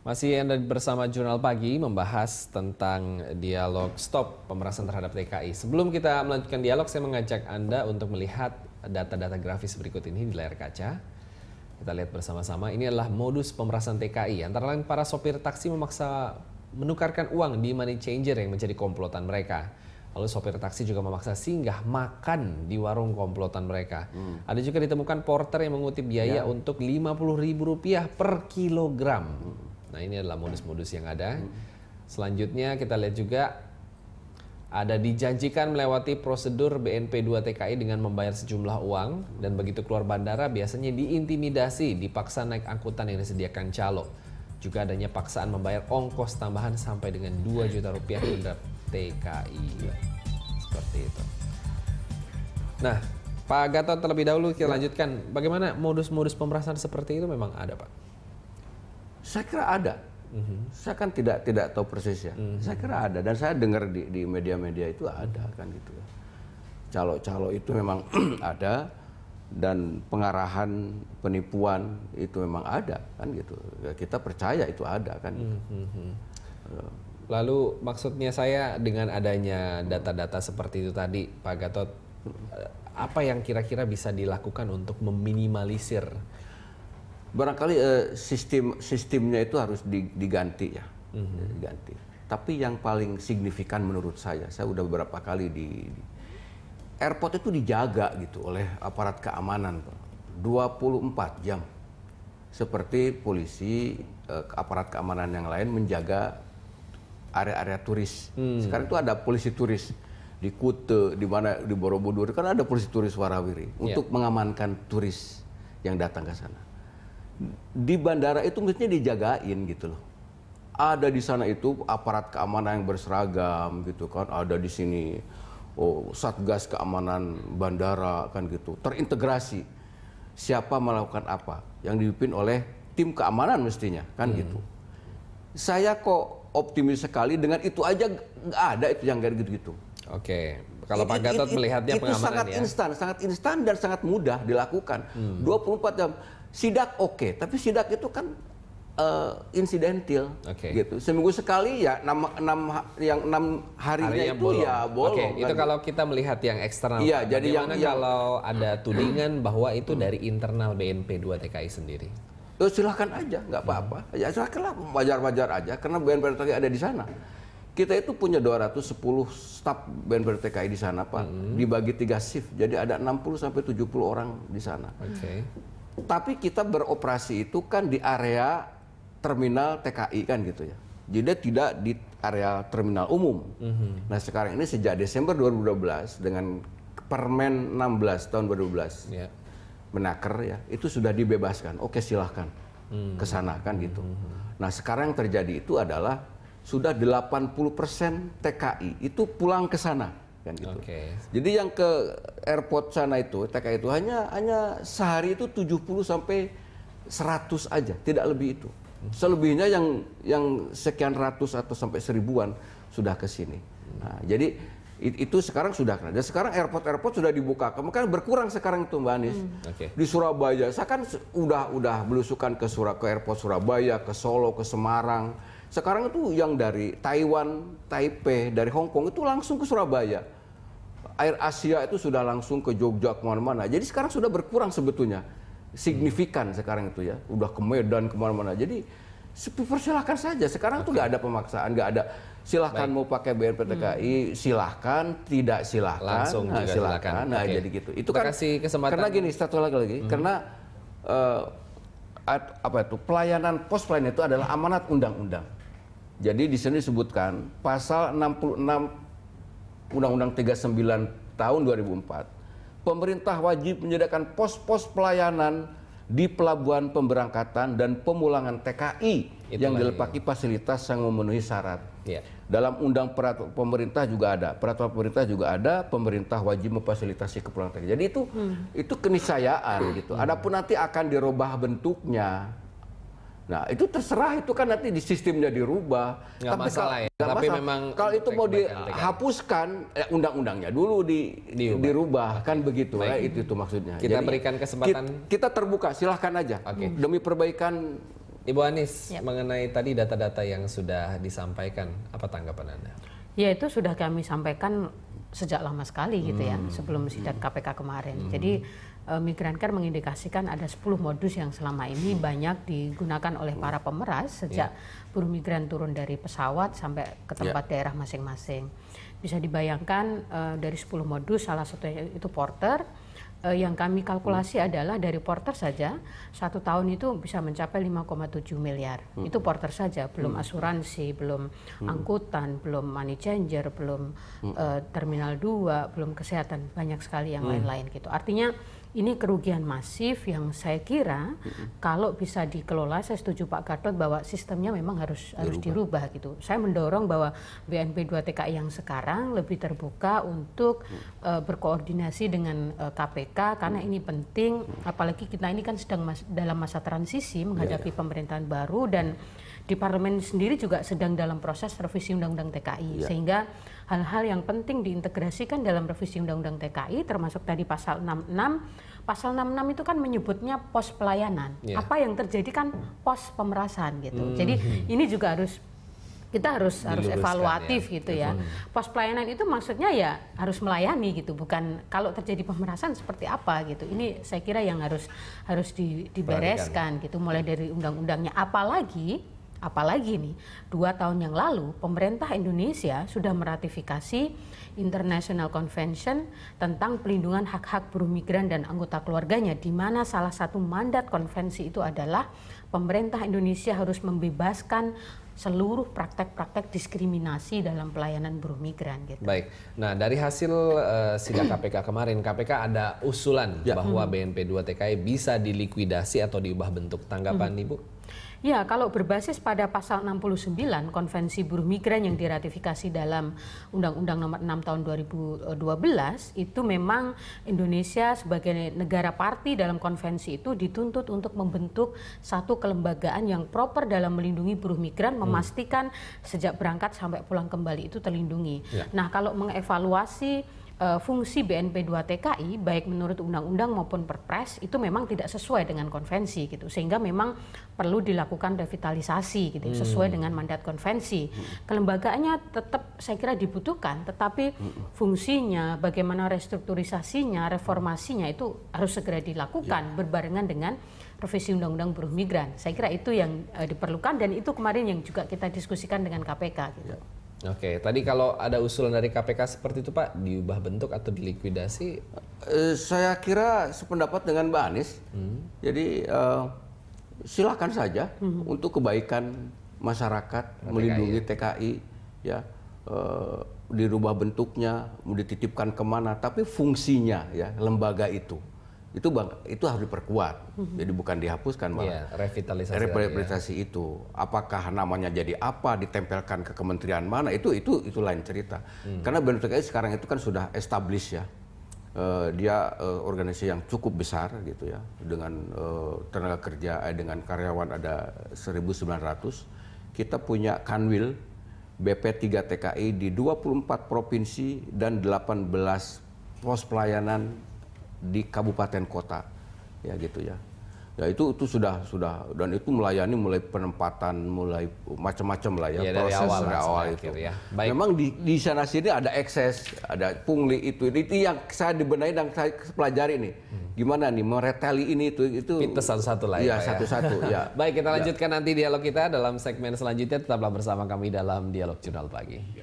Masih Anda bersama Jurnal Pagi membahas tentang dialog stop pemerasan terhadap TKI. Sebelum kita melanjutkan dialog, saya mengajak Anda untuk melihat data-data grafis berikut ini di layar kaca. Kita lihat bersama-sama, ini adalah modus pemerasan TKI. Antara lain para sopir taksi memaksa menukarkan uang di money changer yang menjadi komplotan mereka. Lalu sopir taksi juga memaksa singgah makan di warung komplotan mereka. Ada juga ditemukan porter yang mengutip biaya untuk Rp50.000 per kilogram. Nah, ini adalah modus-modus yang ada. Selanjutnya kita lihat juga ada dijanjikan melewati prosedur BNP 2 TKI dengan membayar sejumlah uang, dan begitu keluar bandara biasanya diintimidasi, dipaksa naik angkutan yang disediakan calo. Juga adanya paksaan membayar ongkos tambahan sampai dengan Rp2 juta terhadap TKI. Seperti itu. Nah, Pak Gatot, terlebih dahulu kita lanjutkan. Bagaimana modus-modus pemerasan seperti itu memang ada, Pak? Saya kira ada. Saya kan tidak tahu persis ya. Saya kira ada, dan saya dengar di media-media itu ada kan gitu ya. Calo-calo itu memang ada, dan pengarahan penipuan itu memang ada kan gitu. Kita percaya itu ada kan gitu. Lalu maksudnya saya dengan adanya data-data seperti itu tadi, Pak Gatot, apa yang kira-kira bisa dilakukan untuk meminimalisir? Barangkali sistemnya itu harus diganti ya, diganti. Tapi yang paling signifikan menurut saya udah beberapa kali di airport itu dijaga gitu oleh aparat keamanan, Pak. 24 jam. Seperti polisi, aparat keamanan yang lain menjaga area-area turis. Sekarang itu ada polisi turis di Kuta, di mana di Borobudur kan ada polisi turis warawiri untuk mengamankan turis yang datang ke sana. Di bandara itu mestinya dijagain gitu loh. Ada di sana itu aparat keamanan yang berseragam gitu kan, ada di sini Satgas keamanan bandara kan gitu, terintegrasi. Siapa melakukan apa yang dipimpin oleh tim keamanan mestinya kan gitu. Saya kok optimis sekali dengan itu aja, nggak ada itu yang kayak gitu-gitu. Oke, kalau Pak Gatot melihatnya pengamanan itu sangat instan dan sangat mudah dilakukan. 24 jam. Sidak oke, tapi sidak itu kan insidentil, gitu. Seminggu sekali ya 6 harinya itu bolong. Ya bolong. Oke, itu kan kalau kita melihat yang eksternal. Iya, jadi kalau ada tudingan bahwa itu dari internal BNP 2 TKI sendiri? Silahkan aja, nggak apa-apa. Ya silahkanlah, wajar-wajar aja, karena BNP 2 TKI ada di sana. Kita itu punya 210 staf BNP 2 TKI di sana, Pak. Dibagi 3 shift, jadi ada 60-70 orang di sana. Tapi kita beroperasi itu kan di area terminal TKI kan gitu ya. Jadi tidak di area terminal umum. Nah sekarang ini sejak Desember 2012 dengan Permen 16 tahun 2012 Menaker ya, itu sudah dibebaskan. Oke, silahkan ke sana kan gitu. Nah sekarang yang terjadi itu adalah sudah 80% TKI itu pulang ke sana. Kan gitu. Jadi yang ke airport sana itu TKI itu hanya sehari itu 70 sampai 100 aja, tidak lebih itu. Selebihnya yang sekian ratus atau sampai seribuan sudah ke sini. Nah, jadi itu sekarang sudah kena. Dan sekarang airport sudah dibuka. Kan berkurang sekarang itu, Mbak Anies. Di Surabaya, saya kan udah belusukan ke airport Surabaya, ke Solo, ke Semarang. Sekarang itu yang dari Taiwan, Taipei, dari Hong Kong itu langsung ke Surabaya. Air Asia itu sudah langsung ke Jogja, kemana-mana. Jadi sekarang sudah berkurang sebetulnya. Signifikan sekarang itu ya. Udah ke Medan, kemana-mana. Jadi persilahkan saja. Sekarang tuh nggak ada pemaksaan, nggak ada. Silahkan mau pakai BNP TKI, silahkan. Tidak silahkan. Langsung juga silahkan. Nah jadi gitu. Itu kan kasih kesempatan. Karena gini, satu lagi. Karena pelayanan pos pelayanan itu adalah amanat undang-undang. Jadi di sini disebutkan pasal 66 Undang-Undang 39 tahun 2004, pemerintah wajib menyediakan pos-pos pelayanan di pelabuhan pemberangkatan dan pemulangan TKI yang dilengkapi fasilitas yang memenuhi syarat. Dalam peraturan pemerintah juga ada, pemerintah wajib memfasilitasi kepulangan TKI. Jadi itu keniscayaan gitu. Adapun nanti akan dirubah bentuknya. Nah itu terserah, itu kan nanti di sistemnya dirubah. Nggak masalah ya. Tapi memang kalau itu mau dihapuskan, undang-undangnya dulu dirubah kan begitu. Itu maksudnya. Kita berikan kesempatan. Kita terbuka, silahkan aja. Demi perbaikan Ibu Anis, mengenai tadi data-data yang sudah disampaikan, apa tanggapan Anda? Ya, itu sudah kami sampaikan sejak lama sekali gitu ya, sebelum sidak KPK kemarin. Jadi Migran Care mengindikasikan ada 10 modus yang selama ini banyak digunakan oleh para pemeras sejak buruh migran turun dari pesawat sampai ke tempat daerah masing-masing. Bisa dibayangkan dari 10 modus, salah satunya itu porter. Yang kami kalkulasi adalah dari porter saja 1 tahun itu bisa mencapai 5,7 miliar. Itu porter saja, belum asuransi, belum angkutan, belum money changer, belum terminal 2, belum kesehatan, banyak sekali yang lain-lain gitu. Artinya ini kerugian masif yang saya kira kalau bisa dikelola, saya setuju Pak Gatot bahwa sistemnya memang harus dirubah gitu. Saya mendorong bahwa BNP 2 TKI yang sekarang lebih terbuka untuk berkoordinasi dengan KPK karena ini penting, apalagi kita ini kan sedang dalam masa transisi menghadapi pemerintahan baru dan di parlemen sendiri juga sedang dalam proses revisi Undang-Undang TKI, sehingga hal-hal yang penting diintegrasikan dalam revisi Undang-Undang TKI, termasuk tadi pasal 66. Pasal 66 itu kan menyebutnya pos pelayanan. Apa yang terjadi kan pos pemerasan gitu. Jadi ini juga kita harus evaluatif gitu ya. Pos pelayanan itu maksudnya ya harus melayani gitu, bukan kalau terjadi pemerasan seperti apa gitu. Ini saya kira yang harus dibereskan gitu, mulai dari undang-undangnya. Apalagi nih 2 tahun yang lalu pemerintah Indonesia sudah meratifikasi International Convention tentang pelindungan hak-hak buruh migran dan anggota keluarganya, di mana salah satu mandat konvensi itu adalah pemerintah Indonesia harus membebaskan seluruh praktek-praktek diskriminasi dalam pelayanan buruh migran gitu. Baik, nah dari hasil sidak KPK kemarin, KPK ada usulan bahwa BNP 2 TKI bisa dilikuidasi atau diubah bentuk. Tanggapan Ibu? Ya, kalau berbasis pada pasal 69 Konvensi Buruh Migran yang diratifikasi dalam Undang-Undang Nomor 6 Tahun 2012, itu memang Indonesia sebagai negara parti dalam konvensi itu dituntut untuk membentuk satu kelembagaan yang proper dalam melindungi buruh migran, memastikan sejak berangkat sampai pulang kembali itu terlindungi. Nah, kalau mengevaluasi fungsi BNP 2 TKI baik menurut undang-undang maupun perpres itu memang tidak sesuai dengan konvensi gitu, sehingga memang perlu dilakukan revitalisasi gitu sesuai dengan mandat konvensi. Kelembagaannya tetap saya kira dibutuhkan, tetapi fungsinya, bagaimana restrukturisasinya, reformasinya itu harus segera dilakukan berbarengan dengan revisi Undang-Undang Buruh Migran. Saya kira itu yang diperlukan dan itu kemarin yang juga kita diskusikan dengan KPK gitu. Oke, tadi kalau ada usulan dari KPK seperti itu Pak, diubah bentuk atau dilikuidasi? Saya kira sependapat dengan Mbak Anis. Jadi silakan saja untuk kebaikan masyarakat, melindungi TKI, ya dirubah bentuknya, mau dititipkan kemana, tapi fungsinya ya lembaga itu harus diperkuat. Jadi bukan dihapuskan malah. Revitalisasi itu. Apakah namanya jadi apa, ditempelkan ke kementerian mana, itu lain cerita. Karena BNPTKI sekarang itu kan sudah established ya. Dia organisasi yang cukup besar gitu ya, dengan tenaga kerja dengan karyawan ada 1.900. Kita punya Kanwil BP 3 TKI di 24 provinsi dan 18 pos pelayanan di kabupaten kota, ya gitu ya. Ya itu sudah dan itu melayani mulai penempatan, mulai macam-macam lah ya, proses dari awal itu. Ya. Memang di sana sini ada ekses, ada pungli itu yang saya dibenahi dan saya pelajari nih. Gimana nih mereteli ini itu itu satu-satu lah ya. Iya, satu-satu ya. Baik, kita lanjutkan nanti dialog kita dalam segmen selanjutnya. Tetaplah bersama kami dalam Dialog Jurnal Pagi.